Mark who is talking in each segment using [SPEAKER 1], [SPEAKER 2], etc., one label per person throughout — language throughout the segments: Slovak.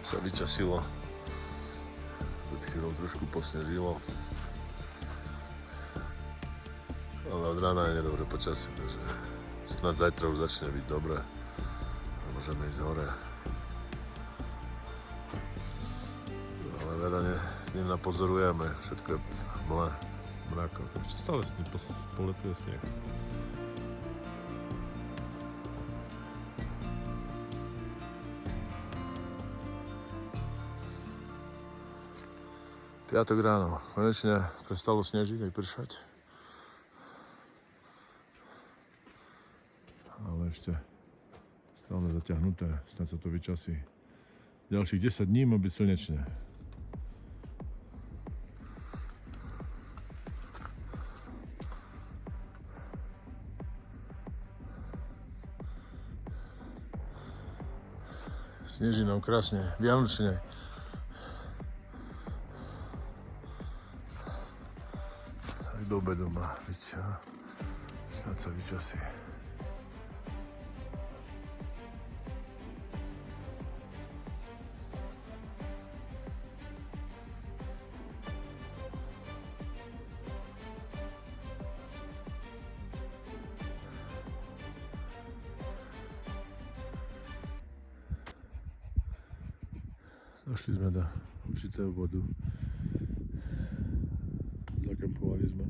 [SPEAKER 1] sa vyčasilo. Pred chvíľou trošku posnežilo. Ale od rána je nedobré počasie, takže snad zajtra už začne byť dobre. A môžeme ísť hore. Ale veľa nenapozorujeme, všetko je v mrakoch. Ešte stále s tým poletuje sneh. Piatok ráno, konečne prestalo snežiť aj pršať. Ale ešte stále zaťahnuté, snáď sa to vyčasí. Ďalších 10 dní má byť slnečne. Sneží nám krásne, vianočne. Do obedu má byť, snad sa vyčasí. Došli sme do určitého bodu. Zakempovali sme.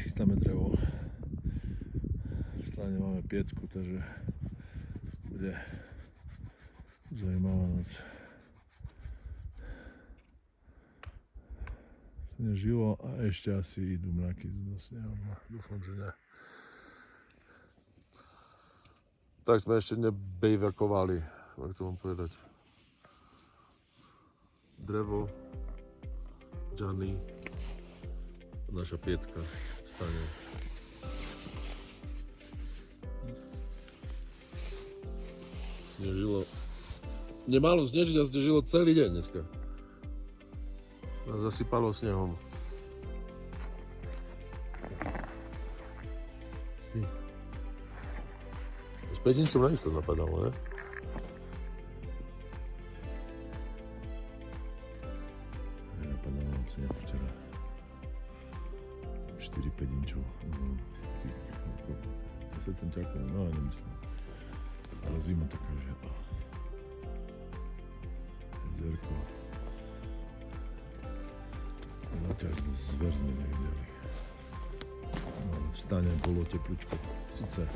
[SPEAKER 1] Chystáme drevo. V strane máme piecku, takže bude zaujímavá noc. Snežilo a ešte asi idú mraky do snehu. Dúfam, že ne. Tak sme ešte nebejvakovali, ako to mám povedať. Drevo, Johnny, naša piecka v stane. Snežilo. Nemálo snežiť a snežilo celý deň dneska. Nás zasypalo snehom. S Petinčom najisto napadalo, ne? Sneh včera 4-5 inčov. 10 centiákov, no ale nemyslím. Ale zima taká, že jezerko. Zatiaľ zver sme nevideli. No, v stane bolo teplúčko. Sice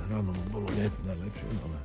[SPEAKER 1] ráno bolo nie najlepšie, ale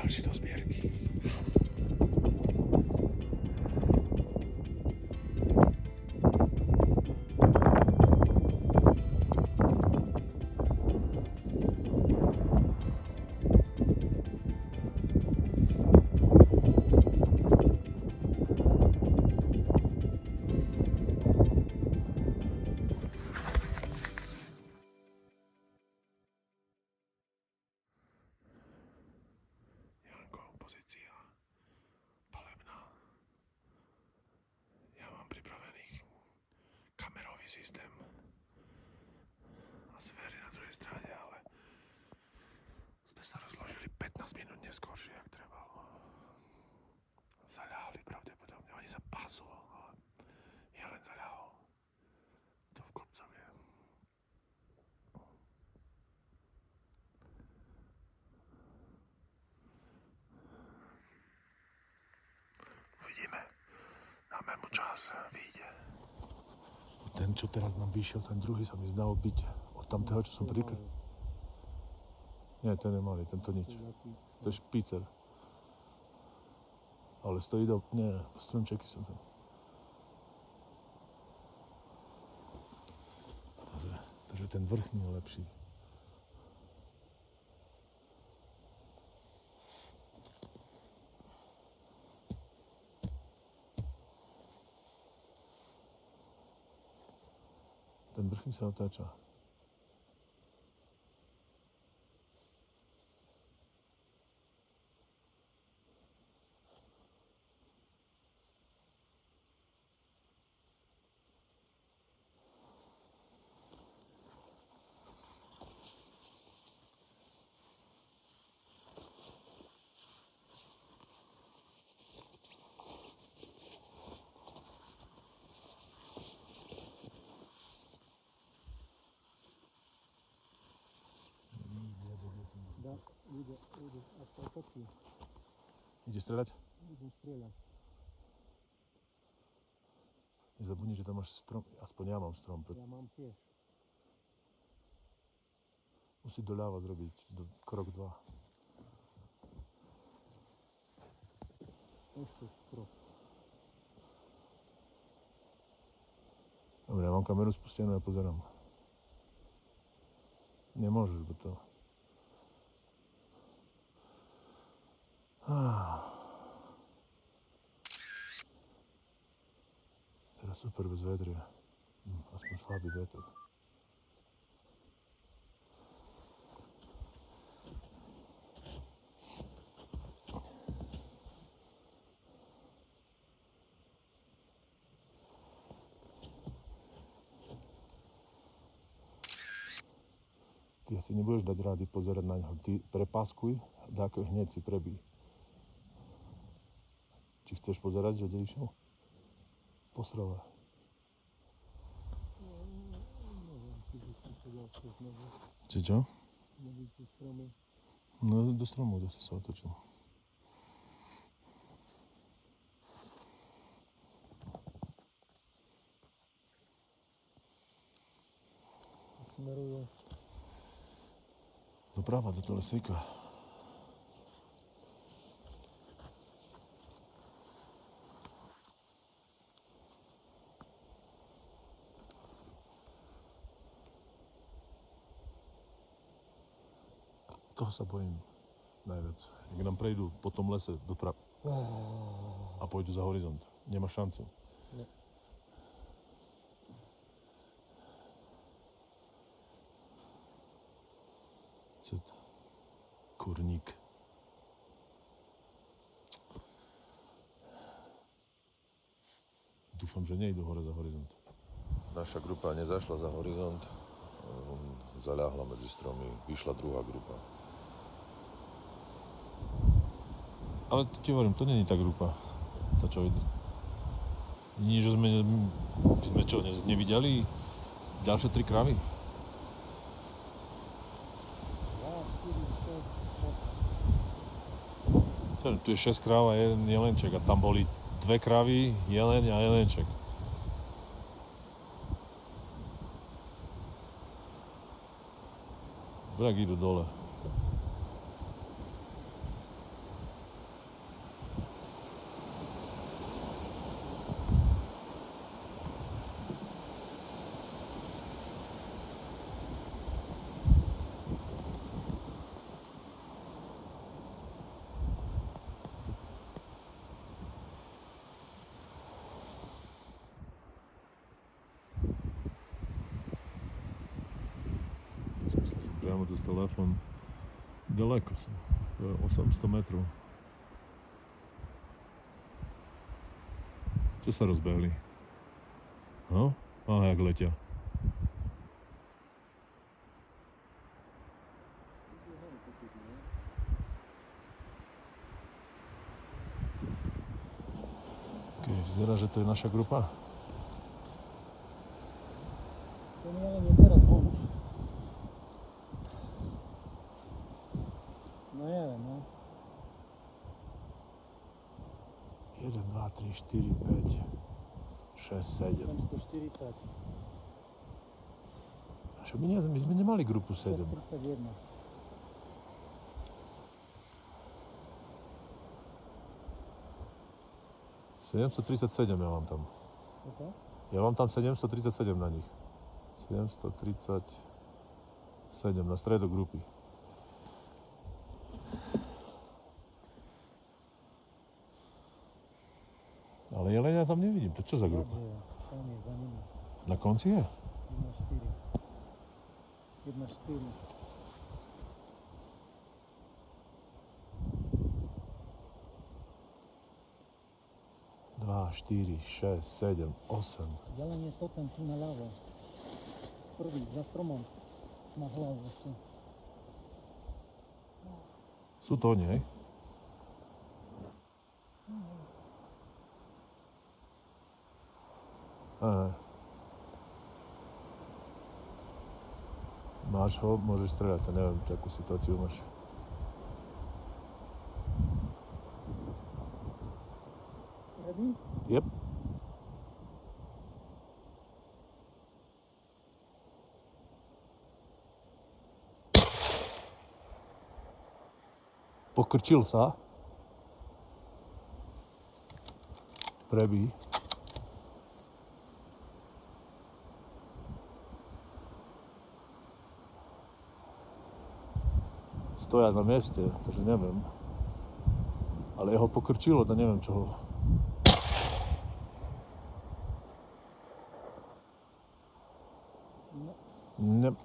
[SPEAKER 1] ďalší do zbierky. Pozícia palebná. Ja mám pripravený kamerový systém a zvery na druhej strane, ale sme sa rozložili 15 minút neskôršie, jak trebalo. Zaľahli pravdepodobne. Oni sa pású, ale ja len zaľahol. teraz vyjde. Ten, čo teraz nám vyšiel, ten druhý sa mi zdal byť od tamtého, čo som príklad. Nie, ten je malý, tento nič. To je špícer. Ale stojí do... Nie, stromčeky sú tam. Takže ten vrchný je lepší. Ten vrchný sa otáča.
[SPEAKER 2] Da, ide, asta e totul.
[SPEAKER 1] Ideš strieľať?
[SPEAKER 2] Idem strieľať.
[SPEAKER 1] Nezabudni, že tam máš strom. Aspoň ja mám strom.
[SPEAKER 2] Ja mám tiež.
[SPEAKER 1] Musí doľava zrobiť krok 2.
[SPEAKER 2] Ešte strop.
[SPEAKER 1] Dobre, ja mám kameru spustenú a pozerám. Nemôžeš, bo to... Teraz super bez vedria. Aspoň slabý veter. Ty asi nebudeš dať rády pozerať na ňo. Ty prepaskuj, dáko hneď si prebí. Či chceš pozerať, že kde išiel? Po strome.
[SPEAKER 2] Neviem, či by som to dal cez nohu.
[SPEAKER 1] Či čo?
[SPEAKER 2] Medzi tie stromy.
[SPEAKER 1] No do stromu zase sa otočil.
[SPEAKER 2] Smerujú.
[SPEAKER 1] Doprava do toho lesíka. Toho sa bojím najviac. Jak nám prejdú po tom lese doprava a pôjdu za horizont. Nemá šancu.
[SPEAKER 2] Ne.
[SPEAKER 1] Kurník. Dúfam, že nejdu hore za horizont.
[SPEAKER 3] Naša grupa nezašla za horizont, zaľahla medzi stromy, vyšla druhá grupa.
[SPEAKER 1] Ale ti hovorím, to není tá grupa. Tá čo ide. Nie, že sme čo, nevideli ďalšie 3 kravy? Tu je 6 kráv a 1 jelenček a tam boli 2 kravy, jeleň a jelenček. Vrak idú dole. Skúsil som priamo cez telefón. Daleko som. 800 metrov. Čo sa rozbehli? No? Aha, jak letia. Vyzerá, že to je naša grupa.
[SPEAKER 2] Ten jelen je teraz von. No jelen, no.
[SPEAKER 1] 1, 2, 3, 4, 5, 6, 7.
[SPEAKER 2] 740.
[SPEAKER 1] Čo my sme nemali grupu 7.
[SPEAKER 2] 631.
[SPEAKER 1] $737 ja mám tam.
[SPEAKER 2] Okay.
[SPEAKER 1] Ja mám tam 737 na nich. 737 na stredo grupy. Ale jelenia tam nevidím. To čo za grupa?
[SPEAKER 2] Tam je za nimi.
[SPEAKER 1] Na konci je?
[SPEAKER 2] 1-4. 1-4.
[SPEAKER 1] Dva, 4, 6, 7, 8.
[SPEAKER 2] Zelenie totem tu naľavo. Prvý, za stromom. Na hlavu ešte.
[SPEAKER 1] Sú to oni, hej? Aha. Máš ho, môžeš streľať, ja neviem, takú situáciu máš.
[SPEAKER 2] Ready?
[SPEAKER 1] Yep. Pokrčil sa. Prebí. Stoja na mieste, takže neviem. Ale jeho pokrčilo, to neviem čoho.
[SPEAKER 2] No.
[SPEAKER 1] Ne.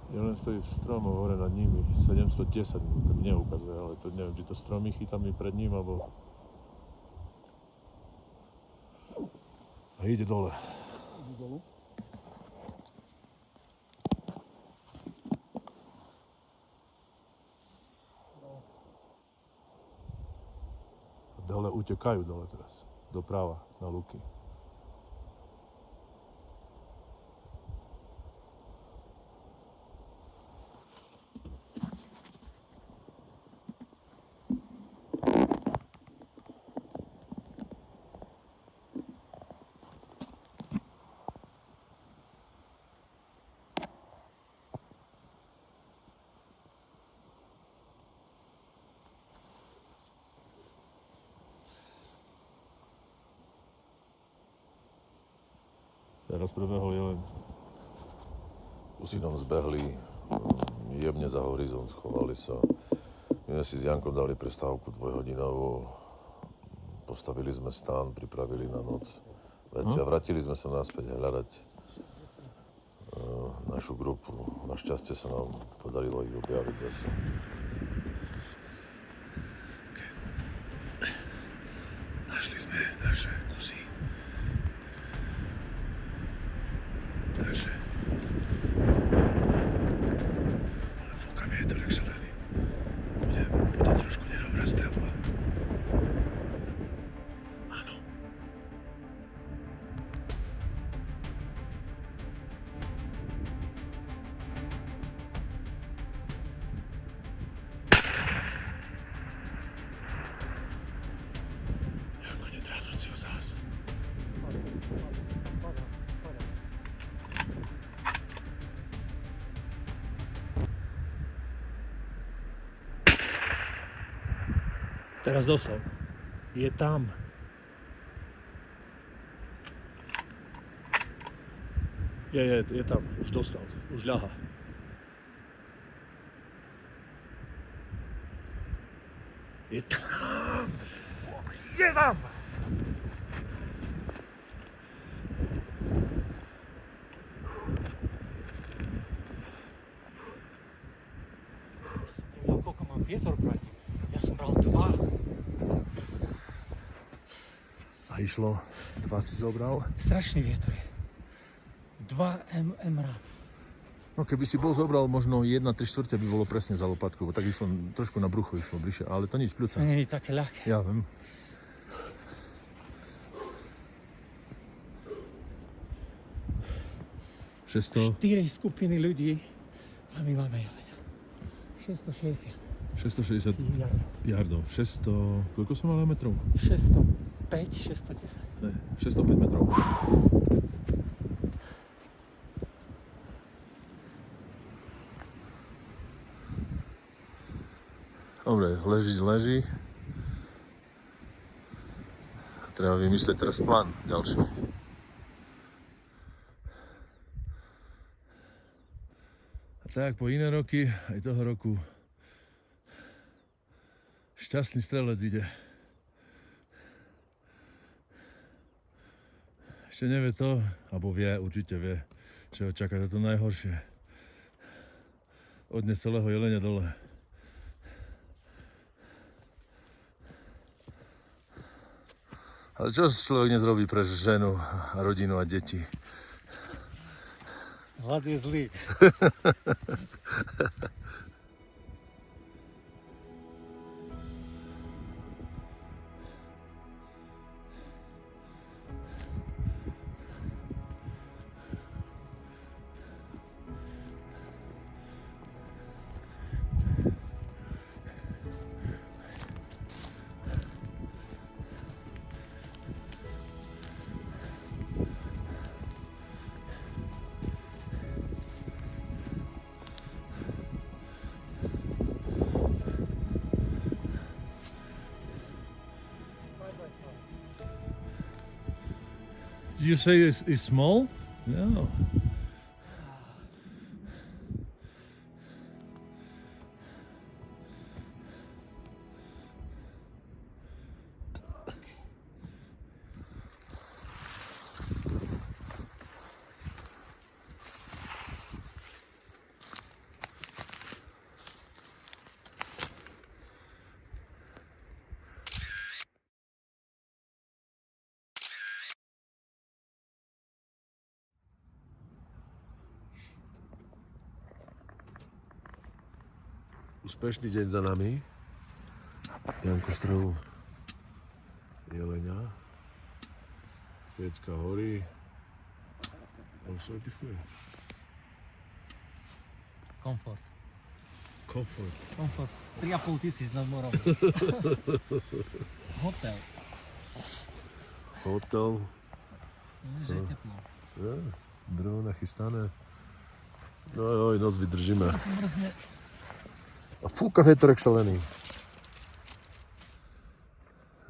[SPEAKER 1] Jelen stojí v stromu hore nad nimi. 710 mi neukazuje, ale to neviem, či to stromy chytá mi pred ním, alebo... A ide dole.
[SPEAKER 2] Ide dolu.
[SPEAKER 1] Dole utekajú dole teraz. Doprava, na luky. Teraz prebehol jelen.
[SPEAKER 3] Už si nám zbehli jemne za horizont, schovali sa. My sme si s Jankom dali prestávku 2-hodinovú. Postavili sme stán, pripravili na noc veci a vrátili sme sa naspäť hľadať našu grupu. Našťastie sa nám podarilo ich objaviť zase.
[SPEAKER 1] Našli sme naše kusy. Takže... Ale fúka vietor, jak šalený. Bude trošku nedobrá streľba. Áno. Janko, netrácať si ho zás. Teraz doslov. Je tam. Je tam. Už dostal. Už ľahá. Je tam. Je tam.
[SPEAKER 2] Ja koľko mám vietor brať? Ja som bral 2.
[SPEAKER 1] A išlo. 2 si zobral.
[SPEAKER 2] Strašný vietor je. 2 mra.
[SPEAKER 1] No keby si bol zobral možno 1/3 by bolo presne za lopatku, bo tak išlo trošku na brucho išlo bližšie, ale to nič, pľúca.
[SPEAKER 2] To nie je také ľahké.
[SPEAKER 1] Ja viem. Šesto.
[SPEAKER 2] 4 skupiny ľudí a my máme jelenia. 660
[SPEAKER 1] 660
[SPEAKER 2] jardov.
[SPEAKER 1] yardov. 600... Koľko som mal metrov?
[SPEAKER 2] 605, 610.
[SPEAKER 1] Ne, 605 metrov. Dobre, leží. Treba vymyslieť teraz plán ďalší. A tak po iné roky, aj toho roku, šťastný strelec ide. Ešte nevie to, alebo vie, určite vie, čo ho čaká, to najhoršie. Odnes celého jelenia dole. Ale čo človek nezrobí pre ženu a rodinu a deti?
[SPEAKER 2] Hlad je zlý.
[SPEAKER 1] Did you say it's small? No.
[SPEAKER 3] Úspešný deň za nami. Janko strelil jelenia. Fiecka horí. On sa oddychuje.
[SPEAKER 2] Komfort.
[SPEAKER 3] Komfort.
[SPEAKER 2] 3,5 tisíc nad morom. Hotel.
[SPEAKER 3] Hotel.
[SPEAKER 2] Že je teplo.
[SPEAKER 3] Ja, drevo nachystané. No noc vydržíme.
[SPEAKER 2] Mrzne.
[SPEAKER 3] A fúka vietorek šalený.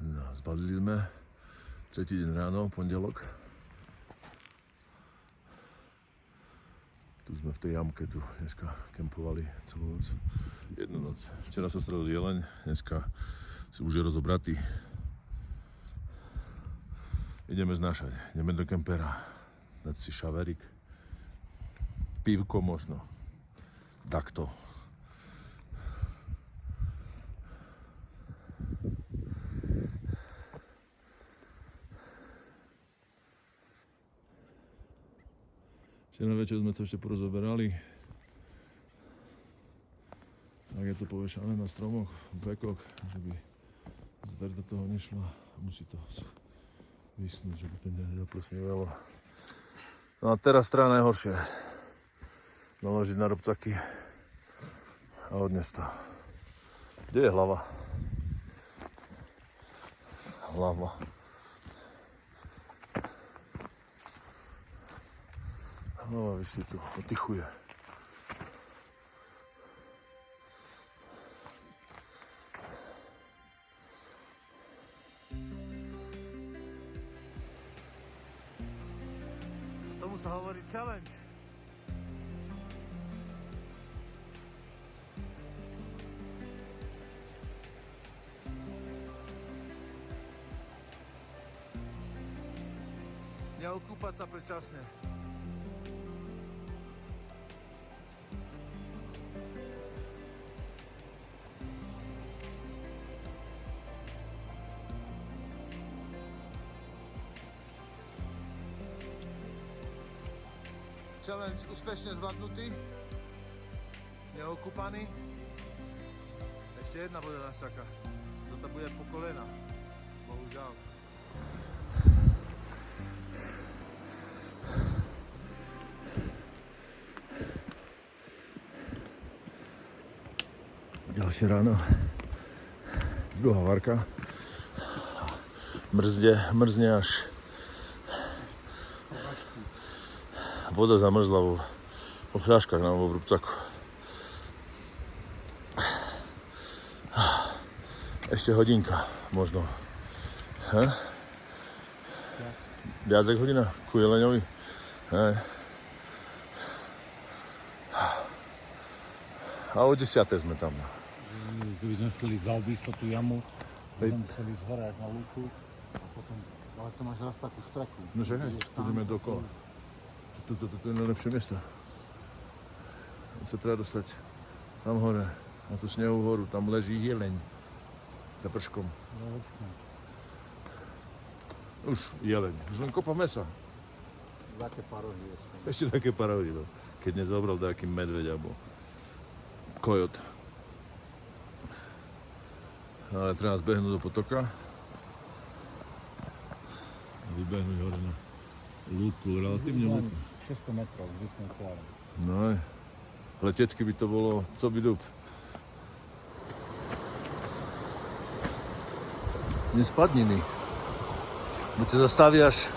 [SPEAKER 3] No, zbalili sme. Tretí deň ráno, pondelok. Tu sme v tej jamke, tu dneska kempovali celú noc. Jednu noc. Včera sa strelil jeleň, dneska si už je rozobratý. Ideme znášať, ideme do kempera. Dať si šaverik. Pívko možno. Takto.
[SPEAKER 1] Včera večer sme to ešte porozoberali. Ak je to povešané na stromoch, bekok, že by zver do toho nešla, musí to vysnúť, že by to nedoplesnívalo. No a teraz strana najhoršie. Naložiť na robcaky a odniesť to. Kde je hlava? Hlava. Hlava vysí tu, oddychuje. Tomu sa hovorí challenge. Neokúpať sa predčasne. Challenge úspešne zvládnutý, neokúpaný. Ešte jedna voda nás čaká. Toto bude po kolena. Bohužiaľ.
[SPEAKER 3] Ďalšie ráno. Druhá varka. Mrzne až. Voda zamrzla vo fľaškách, vo vrúbcaku. Ešte hodinka, možno. Viac ako hodina? Ku Jeleňovi? A o 10 sme tam.
[SPEAKER 2] Kdyby sme chceli zaobísť tú jamu, potom museli z hora až na lúku a potom, ale to máš raz takú štreku.
[SPEAKER 3] No že hej, ideme dokola. Toto je najlepšie miesto. Tam sa treba dostať tam hore, na tú snehovú horu, tam leží jeleň za prškom. Už jeleň, už len kopa mesa.
[SPEAKER 2] Také parohy ešte.
[SPEAKER 3] Ešte také parohy, no. Keď nezobral nejaký medveď alebo kojot. Ale treba zbehnúť do potoka. Vybehnúť hore na lúku, relatívne lúku.
[SPEAKER 2] 600 metrov, vzdušnou čiarou.
[SPEAKER 3] No aj. Letecky by to bolo co by dub. Nespadni mi. Buď sa zastaviaš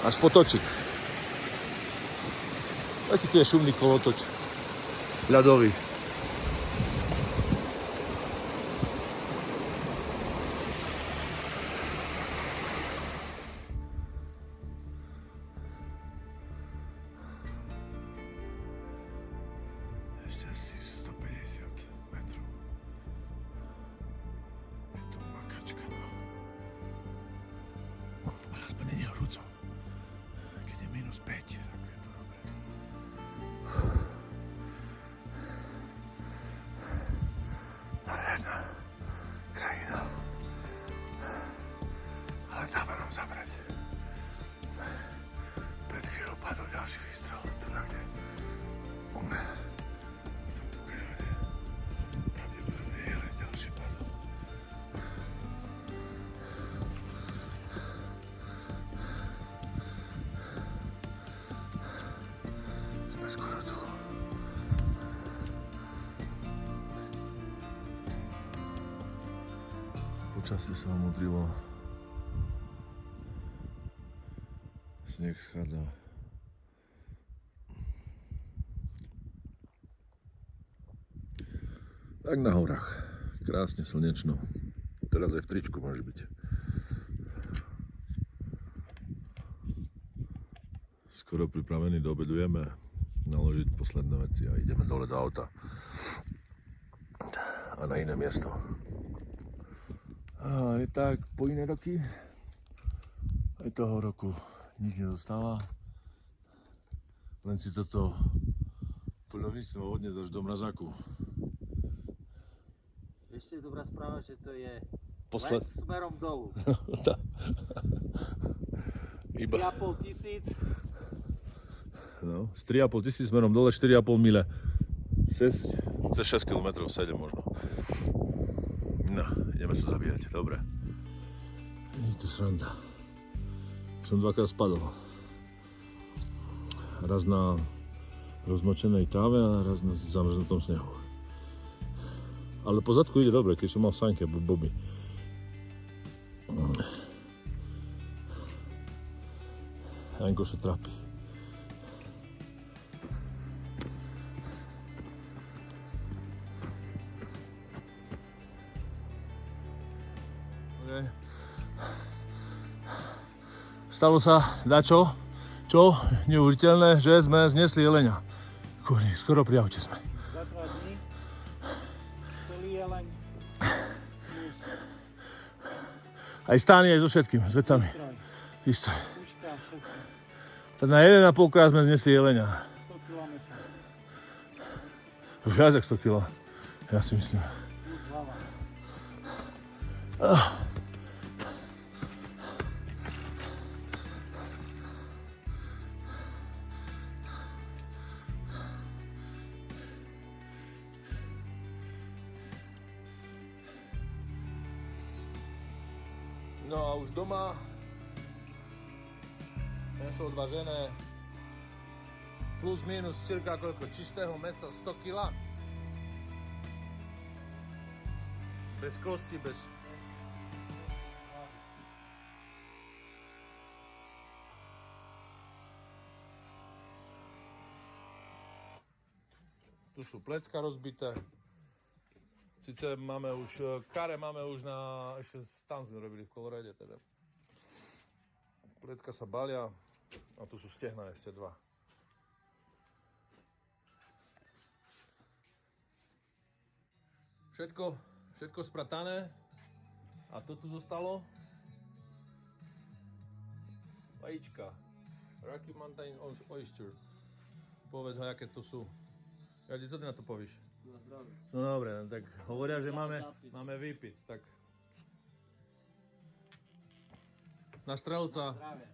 [SPEAKER 3] až potočík. Aký tu je šumný kolotoč. Ľadový.
[SPEAKER 1] Ešte asi 150 metrov. Je tu makačka, no. Ale aspoň nie je horúco. Keď je minus 5, ako je to dobré. Nádherná krajina. Ale dáva nám zabrať. Pred chvíľou padol ďalší výstrel. Tu tak, kde... Pravdepodobne je len ďalší padol. Sme skoro tu.
[SPEAKER 3] Počasie sa omudrilo. Sneh schádza. Tak na horách. Krásne slnečno. Teraz aj v tričku môže byť. Skoro pripravený, doobedujeme. Naložiť posledné veci a ideme dole do auta. A na iné miesto. A je tak, po iné roky. Aj toho roku nič nezostáva. Len si toto poľovníctvo odniesť až do mrazáku.
[SPEAKER 2] Ešte je dobrá správa, že to je
[SPEAKER 3] Posled...
[SPEAKER 2] len smerom dolu.
[SPEAKER 3] Iba...
[SPEAKER 2] 3,5 tisíc.
[SPEAKER 3] No, z 3,5 tisíc smerom dole 4,5 mile. 6, cez 6 km, 7 možno. No, ideme sa zabíjať, dobre. Je to sranda. Som dvakrát spadol. Raz na rozmočenej tráve a raz na zamrznutom snehu. Ale po zadku ide dobre, keď som mal sanky a boby. Janko sa trápi. Okay. Stalo sa dačo, čo neuveriteľné, že sme znesli jeleňa. Kurni, skoro pri aute sme.
[SPEAKER 2] Za 2 dní celý jeleň.
[SPEAKER 3] Aj stány, aj so všetkým, s vecami. Isto.
[SPEAKER 2] Puška, všetko.
[SPEAKER 3] Tak na 1,5 krát sme znesli jeleňa.
[SPEAKER 2] 100 kg mesa.
[SPEAKER 3] Už viac jak 100 kg. Ja si myslím.
[SPEAKER 2] Plus hlava.
[SPEAKER 3] No a už doma meso odvažené plus minus cirka koľko čistého mesa 100 kg.
[SPEAKER 1] Bez kosti, bez... Tu sú plecka rozbité. Sice máme už, kare máme už na, ešte tam sme robili v Kolorade teda. Plecka sa balia a tu sú stehna ešte dva. Všetko spratané. A to tu zostalo. Vajíčka. Rocky Mountain Oyster. Povedz ho, aké to sú. Ja, co ty na to povíš?
[SPEAKER 4] Na zdravie.
[SPEAKER 1] No dobre, no tak hovoria, že máme vypiť, tak... Na strelca.
[SPEAKER 4] Zdravie.